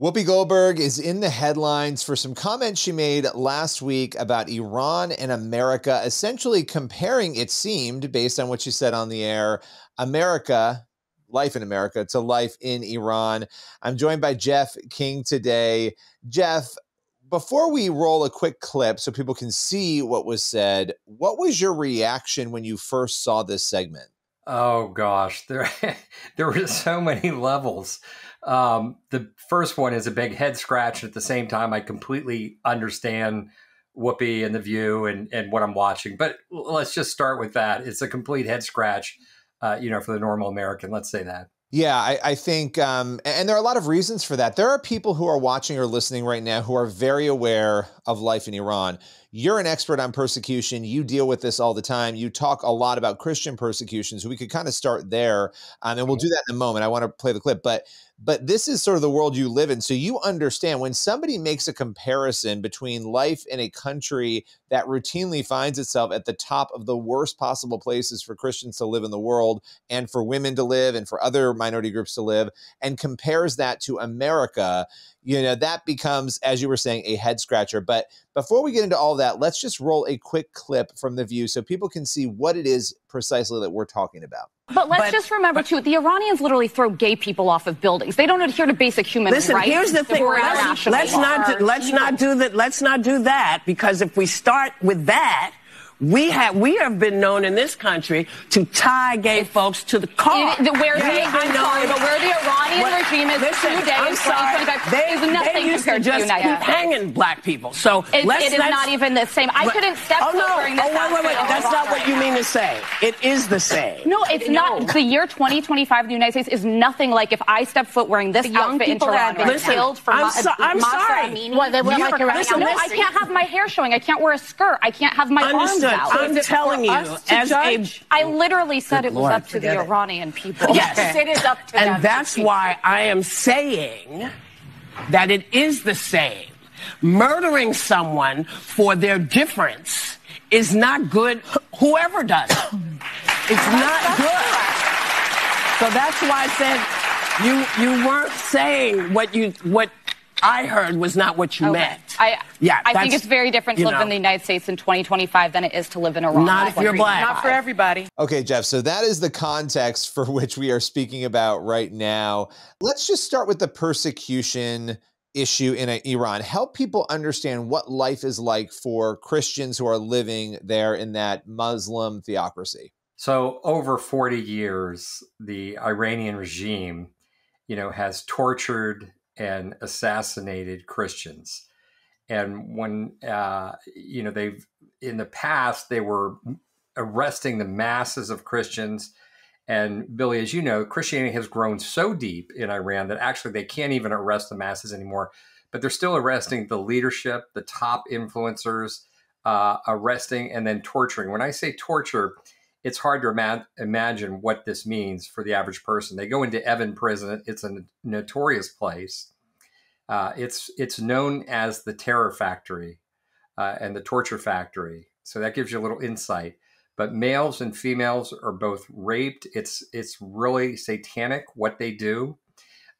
Whoopi Goldberg is in the headlines for some comments she made last week about Iran and America, essentially comparing, it seemed, based on what she said on the air, life in America, to life in Iran. I'm joined by Jeff King today. Jeff, before we roll a quick clip so people can see what was said, what was your reaction when you first saw this segment? Oh gosh, there were so many levels. The first one is a big head scratch. At the same time, I completely understand Whoopi and The View and what I'm watching. But let's just start with that. It's a complete head scratch, for the normal American. Let's say that. Yeah, I think, and there are a lot of reasons for that. There are people who are watching or listening right now who are very aware of life in Iran. You're an expert on persecution. You deal with this all the time. You talk a lot about Christian persecution, so we could kind of start there, and we'll do that in a moment. I want to play the clip, but this is sort of the world you live in, so you understand when somebody makes a comparison between life in a country that routinely finds itself at the top of the worst possible places for Christians to live in the world and for women to live and for other minority groups to live, and compares that to America, that becomes, as you were saying, a head scratcher. But before we get into all that, let's just roll a quick clip from The View so people can see what it is precisely that we're talking about. But let's just remember, too, the Iranians literally throw gay people off of buildings. They don't adhere to basic human rights. Listen, here's the thing. Let's not do that, because if we start with that, we have been known in this country to tie gay folks to the car. But where the Iranian regime is today in 2025 is nothing compared to the United States. Hanging black people. So it is not even the same. I couldn't step foot during this. Wait. That's not what you mean to say. It is the same. No, it's not. The year 2025 in the United States is nothing like if I step foot wearing this outfit in Toronto. I'm sorry. I can't have my hair showing. I can't wear a skirt. I can't have my arms out. I'm telling you, I literally said it was up to the Iranian people. Yes, it is up to them. And that's why I am saying that it is the same. Murdering someone for their difference is not good, whoever does it. It's not good. So that's why I said you weren't saying what I heard was not what you meant. I think it's very different to live in the United States in 2025 than it is to live in Iran. Not if you're black. Not for everybody. Okay, Jeff, so that is the context for which we are speaking about right now. Let's just start with the persecution issue in Iran. Help people understand what life is like for Christians who are living there in that Muslim theocracy. So over 40 years, the Iranian regime, has tortured and assassinated Christians. And when, they've, in the past, they were arresting the masses of Christians. And Billy, as you know, Christianity has grown so deep in Iran that actually they can't even arrest the masses anymore, but they're still arresting the leadership, the top influencers, arresting and then torturing. When I say torture, it's hard to imagine what this means for the average person. They go into Evin prison. It's a notorious place. It's known as the terror factory and the torture factory. So that gives you a little insight. But males and females are both raped. It's really satanic what they do,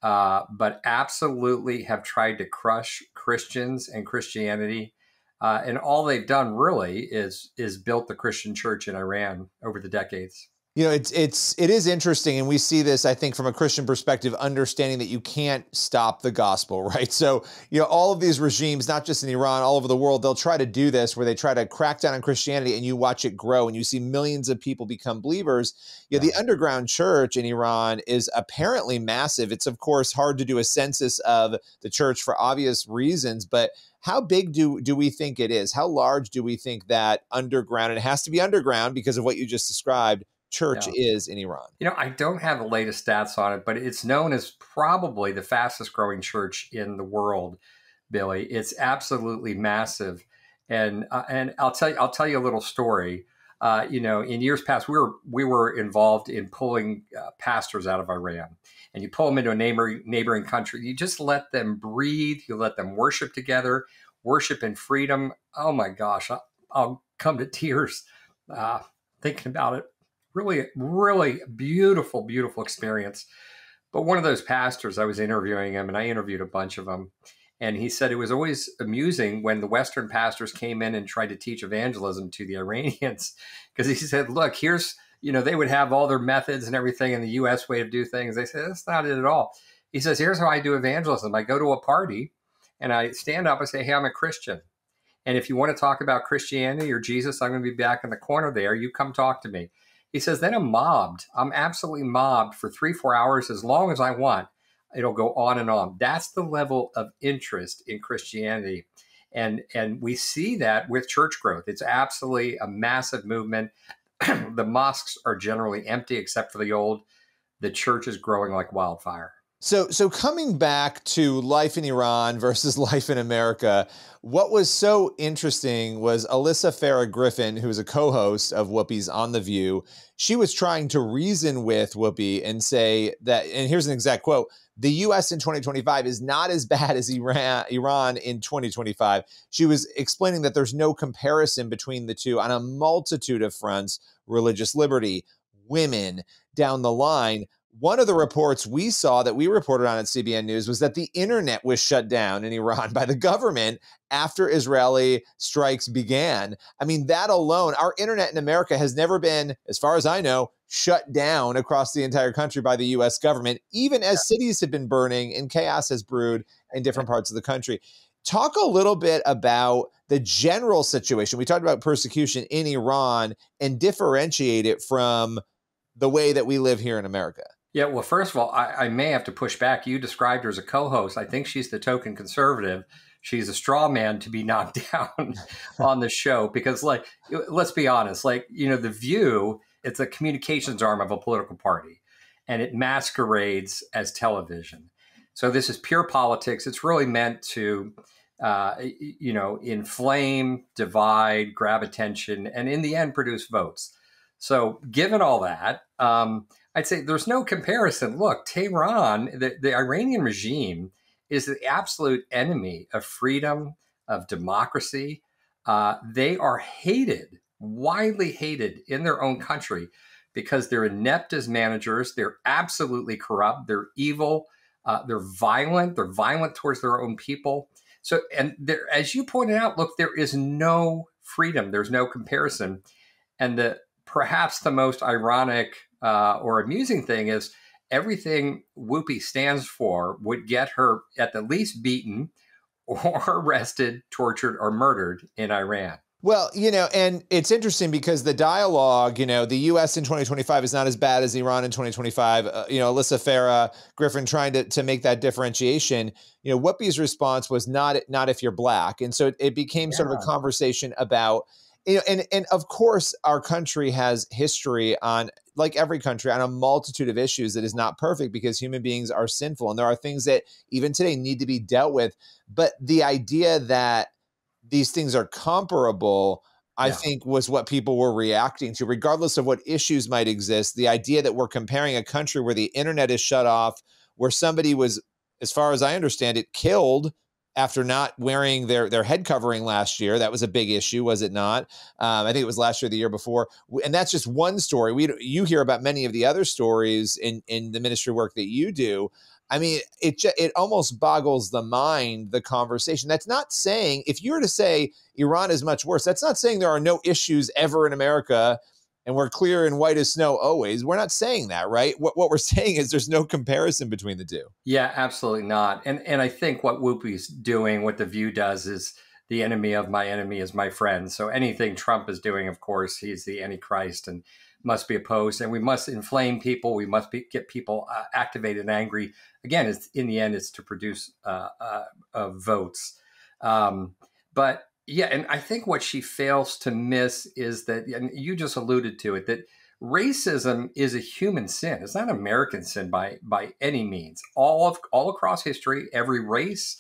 but absolutely have tried to crush Christians and Christianity. And all they've done really is built the Christian church in Iran over the decades. It is interesting, and we see this, I think, from a Christian perspective, understanding that you can't stop the gospel, right? So, all of these regimes, not just in Iran, all over the world, they'll try to do this where they try to crack down on Christianity, and you watch it grow, and you see millions of people become believers. The underground church in Iran is apparently massive. It's, of course, hard to do a census of the church for obvious reasons, but how big do we think it is? How large do we think that underground, and it has to be underground because of what you just described, church is in Iran? I don't have the latest stats on it, but it's known as probably the fastest growing church in the world, Billy. It's absolutely massive. And I'll tell you a little story. In years past, we were involved in pulling pastors out of Iran, and you pull them into a neighboring country. You just let them breathe. You let them worship together, worship in freedom. Oh my gosh, I'll come to tears thinking about it. Really, really beautiful, beautiful experience. But one of those pastors, I was interviewing him, and I interviewed a bunch of them. And he said it was always amusing when the Western pastors came in and tried to teach evangelism to the Iranians, because he said, look, here's, they would have all their methods and everything in the U.S. way to do things. They said, that's not it at all. He says, here's how I do evangelism. I go to a party and I stand up and say, hey, I'm a Christian. And if you want to talk about Christianity or Jesus, I'm going to be back in the corner there. You come talk to me. He says, then I'm mobbed. I'm absolutely mobbed for 3-4 hours as long as I want. It'll go on and on. That's the level of interest in Christianity. And we see that with church growth. It's absolutely a massive movement. The mosques are generally empty except for the old. The church is growing like wildfire. So coming back to life in Iran versus life in America, what was so interesting was Alyssa Farah Griffin, who is a co-host of Whoopi's On The View. She was trying to reason with Whoopi and say that, and here's an exact quote, the U.S. in 2025 is not as bad as Iran in 2025. She was explaining that there's no comparison between the two on a multitude of fronts: religious liberty, women, down the line. One of the reports we saw that we reported on at CBN News was that the internet was shut down in Iran by the government after Israeli strikes began. I mean, that alone, our internet in America has never been, as far as I know, shut down across the entire country by the U.S. government, even as cities have been burning and chaos has brewed in different parts of the country. Talk a little bit about the general situation. We talked about persecution in Iran and differentiate it from the way that we live here in America. Yeah, well, first of all, I may have to push back. You described her as a co-host. I think she's the token conservative. She's a straw man to be knocked down on the show because, let's be honest, The View, it's a communications arm of a political party, and it masquerades as television. So this is pure politics. It's really meant to, inflame, divide, grab attention, and in the end, produce votes. So given all that, I'd say there's no comparison. Look, Tehran, the Iranian regime is the absolute enemy of freedom, of democracy. They are hated, widely hated in their own country because they're inept as managers. They're absolutely corrupt. They're evil. They're violent. They're violent towards their own people. So, and there, as you pointed out, look, there is no freedom. There's no comparison. And perhaps the most ironic or amusing thing is everything Whoopi stands for would get her at the least beaten or arrested, tortured, or murdered in Iran. Well, and it's interesting because the dialogue, the U.S. in 2025 is not as bad as Iran in 2025. Alyssa Farah Griffin trying to make that differentiation. Whoopi's response was not if you're black. And so it became sort of a conversation about, and of course, our country has history on, like every country, on a multitude of issues that is not perfect because human beings are sinful. And there are things that even today need to be dealt with. But the idea that these things are comparable, I think, was what people were reacting to, regardless of what issues might exist. The idea that we're comparing a country where the internet is shut off, where somebody was, as far as I understand it, killed after not wearing their head covering last year. That was a big issue, was it not? I think it was last year, the year before. And that's just one story. You hear about many of the other stories in the ministry work that you do. I mean, it almost boggles the mind, the conversation. That's not saying, if you were to say Iran is much worse, that's not saying there are no issues ever in America and we're clear and white as snow always. We're not saying that, right? What we're saying is there's no comparison between the two. Yeah, absolutely not. And I think what Whoopi's doing, what The View does, is the enemy of my enemy is my friend. So anything Trump is doing, of course, he's the Antichrist and must be opposed. And we must inflame people. We must get people activated and angry. Again, in the end, it's to produce votes. But yeah, and I think what she fails to miss is that, and you just alluded to it, that racism is a human sin. It's not an American sin by any means. All across history, every race,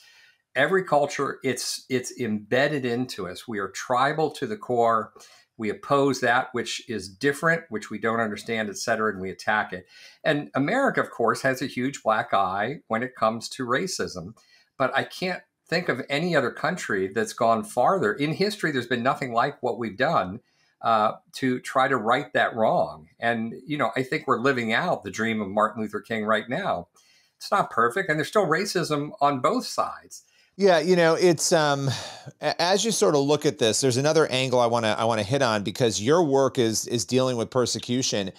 every culture, it's embedded into us. We are tribal to the core. We oppose that which is different, which we don't understand, et cetera, and we attack it. And America, of course, has a huge black eye when it comes to racism. But I can't think of any other country that's gone farther. In history, there's been nothing like what we've done to try to right that wrong. And, I think we're living out the dream of Martin Luther King right now. It's not perfect, and there's still racism on both sides. Yeah, it's as you sort of look at this, there's another angle I want to hit on, because your work is dealing with persecution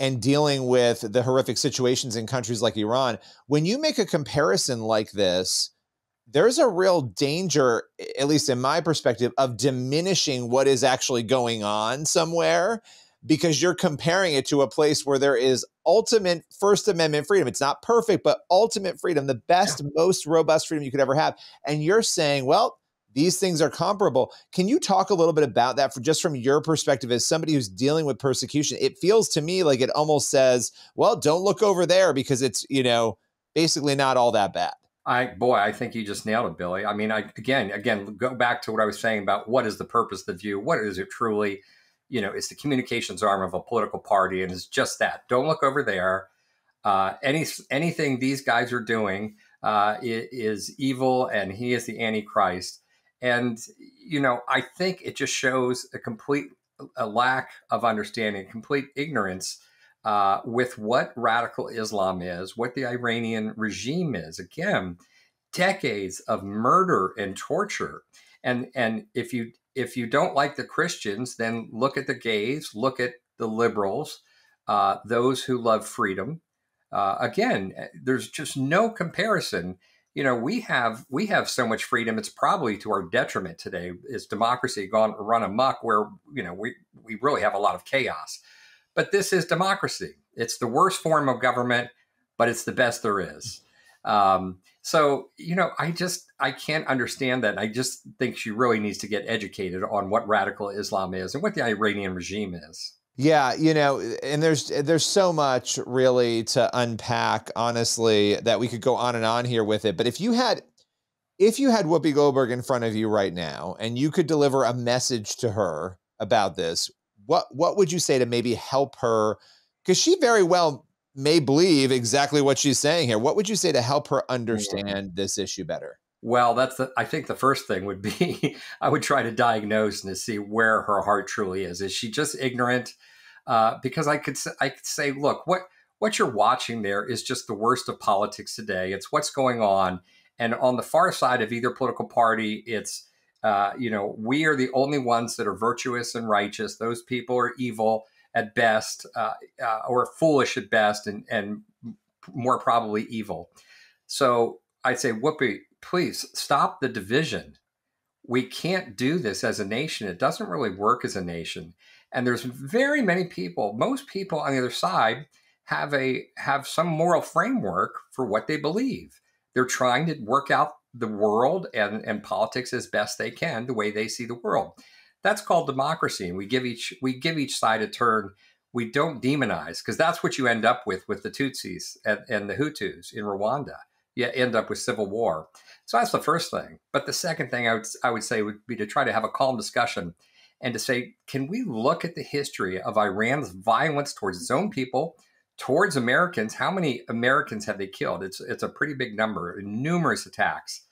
and dealing with the horrific situations in countries like Iran. When you make a comparison like this, there's a real danger, at least in my perspective, of diminishing what is actually going on somewhere, because you're comparing it to a place where there is ultimate First Amendment freedom. It's not perfect, but ultimate freedom, the best, most robust freedom you could ever have. And you're saying, well, these things are comparable. Can you talk a little bit about that just from your perspective as somebody who's dealing with persecution? It feels to me like it almost says, well, don't look over there because it's, basically not all that bad. I think you just nailed it, Billy. I mean, again, go back to what I was saying about what is the purpose of the View? What is it truly? It's the communications arm of a political party, and it's just that. Don't look over there. Anything these guys are doing is evil, and he is the Antichrist. And, I think it just shows a lack of understanding, complete ignorance with what radical Islam is, what the Iranian regime is. Again, decades of murder and torture. And if you don't like the Christians, then look at the gays, look at the liberals, those who love freedom. Again, there's just no comparison. We have so much freedom. It's probably to our detriment today. Is democracy run amok where, we really have a lot of chaos. But this is democracy. It's the worst form of government, but it's the best there is. So, I can't understand that. I just think she really needs to get educated on what radical Islam is and what the Iranian regime is. Yeah, and there's so much really to unpack, honestly, that we could go on and on here with it. But if you had Whoopi Goldberg in front of you right now and you could deliver a message to her about this, what would you say to maybe help her? Because she very well may believe exactly what she's saying here. What would you say to help her understand this issue better? Well, I think the first thing would be, I would try to diagnose and to see where her heart truly is. Is she just ignorant? Because I could say, look, what you're watching there is just the worst of politics today. It's what's going on. And on the far side of either political party, it's, we are the only ones that are virtuous and righteous. Those people are evil at best, or foolish at best, and more probably evil. So I'd say, Whoopi, please stop the division. We can't do this as a nation. It doesn't really work as a nation. And there's very many people, most people on the other side have some moral framework for what they believe. They're trying to work out the world and politics as best they can, the way they see the world. That's called democracy. And we give each side a turn. We don't demonize, because that's what you end up with the Tutsis and the Hutus in Rwanda. You end up with civil war. So that's the first thing. But the second thing I would say would be to try to have a calm discussion and to say, can we look at the history of Iran's violence towards its own people, towards Americans? How many Americans have they killed? It's a pretty big number, numerous attacks.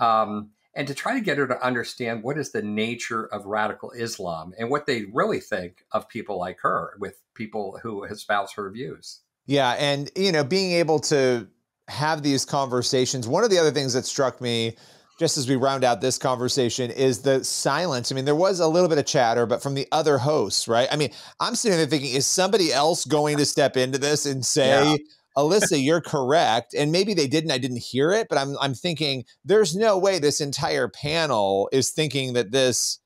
And to try to get her to understand what is the nature of radical Islam and what they really think of people like her, with people who espouse her views. Yeah. And, being able to have these conversations. One of the other things that struck me just as we round out this conversation is the silence. I mean, there was a little bit of chatter, but from the other hosts, right? I mean, I'm sitting there thinking, is somebody else going to step into this and say, Alyssa, you're correct? And maybe they didn't, I didn't hear it, but I'm thinking there's no way this entire panel is thinking that this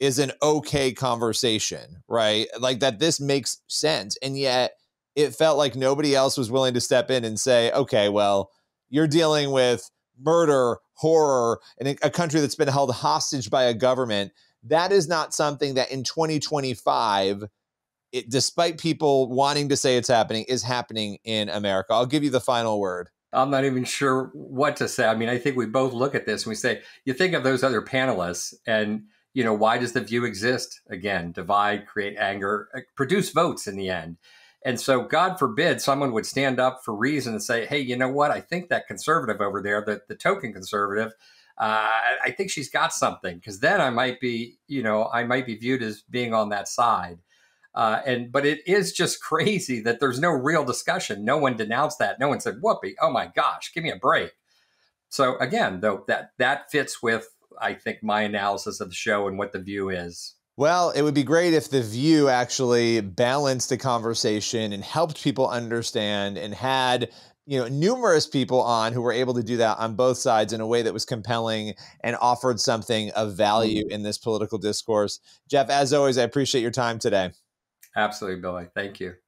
is an okay conversation, right? Like that this makes sense. And yet it felt like nobody else was willing to step in and say, okay, well, you're dealing with murder, horror, in a country that's been held hostage by a government. That is not something that in 2025, despite people wanting to say it's happening, is happening in America. I'll give you the final word. I'm not even sure what to say. I mean, I think we both look at this and we say, you think of those other panelists and, why does the View exist? Again, divide, create anger, produce votes in the end. And so God forbid someone would stand up for reason and say, hey, you know what? I think that conservative over there, the token conservative, I think she's got something, because then I might be viewed as being on that side. But it is just crazy that there's no real discussion. No one denounced that. No one said, Whoopi, oh my gosh, give me a break. So again, though, that fits with, I think, my analysis of the show and what The View is. Well, it would be great if The View actually balanced the conversation and helped people understand and had, numerous people on who were able to do that on both sides in a way that was compelling and offered something of value in this political discourse. Jeff, as always, I appreciate your time today. Absolutely, Billy. Thank you.